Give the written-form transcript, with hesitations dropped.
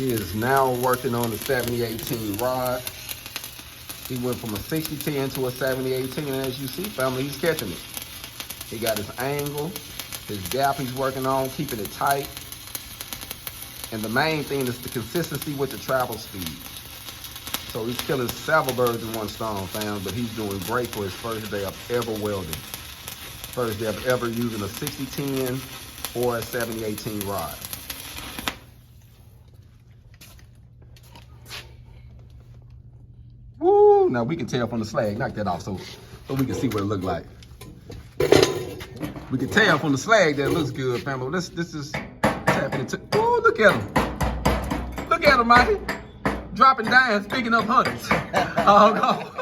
He is now working on the 7018 rod. He went from a 6010 to a 7018, and as you see, family, he's catching it. He got his angle, his gap he's working on, keeping it tight. And the main thing is the consistency with the travel speed. So he's killing several birds in one stone, fam, but he's doing great for his first day of ever welding. First day of ever using a 6010 or a 7018 rod. Woo! Now we can tell from the slag. Knock that off so we can see what it look like. We can tell from the slag that it looks good, family. This is tapping into. Ooh, look at him. Look at him, Mikey. Dropping dimes, picking up hunters. Oh, no.